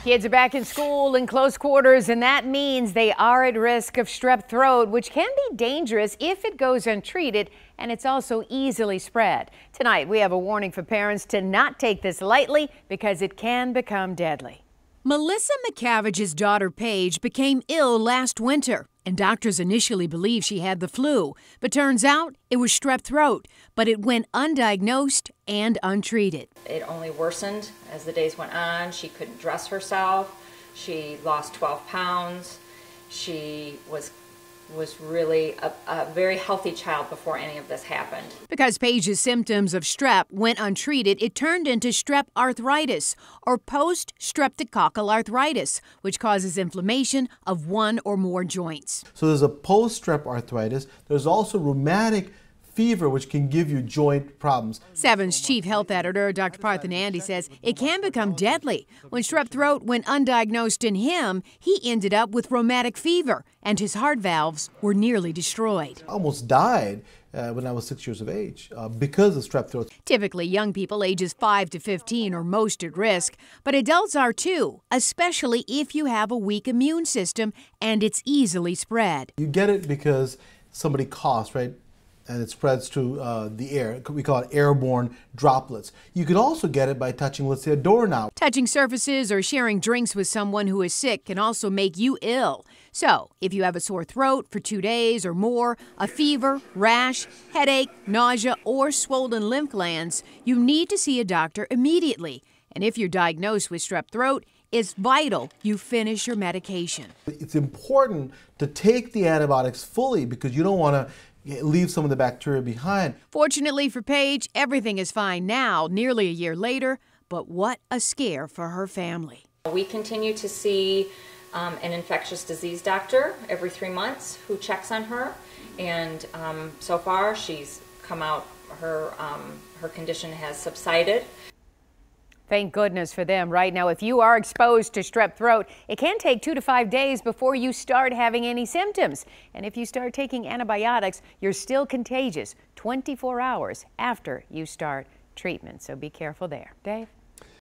Kids are back in school in close quarters, and that means they are at risk of strep throat, which can be dangerous if it goes untreated, and it's also easily spread. Tonight, we have a warning for parents to not take this lightly because it can become deadly. Melissa McCavige's daughter Paige became ill last winter, and doctors initially believed she had the flu, but turns out it was strep throat, but it went undiagnosed and untreated. It only worsened as the days went on. She couldn't dress herself. She lost 12 pounds. She was really a very healthy child before any of this happened. Because Paige's symptoms of strep went untreated, it turned into strep arthritis, or post-streptococcal arthritis, which causes inflammation of one or more joints. So there's a post-strep arthritis. There's also rheumatic fever, which can give you joint problems. 7's chief health editor, Dr. Parthenandi, says it can become deadly. When strep throat went undiagnosed in him, he ended up with rheumatic fever, and his heart valves were nearly destroyed. I almost died when I was 6 years of age because of strep throat. Typically, young people ages 5 to 15 are most at risk, but adults are too, especially if you have a weak immune system and it's easily spread. You get it because somebody coughs, right? And it spreads to the air. We call it airborne droplets. You could also get it by touching, let's say, a doorknob. Touching surfaces or sharing drinks with someone who is sick can also make you ill. So, if you have a sore throat for 2 days or more, a fever, rash, headache, nausea, or swollen lymph glands, you need to see a doctor immediately. And if you're diagnosed with strep throat, it's vital you finish your medication. It's important to take the antibiotics fully because you don't want to leave some of the bacteria behind. Fortunately for Paige, everything is fine now, nearly a year later, but what a scare for her family. We continue to see an infectious disease doctor every 3 months who checks on her, and so far she's come out, her condition has subsided. Thank goodness for them. Right now, if you are exposed to strep throat, it can take 2 to 5 days before you start having any symptoms. And if you start taking antibiotics, you're still contagious 24 hours after you start treatment. So be careful there. Dave?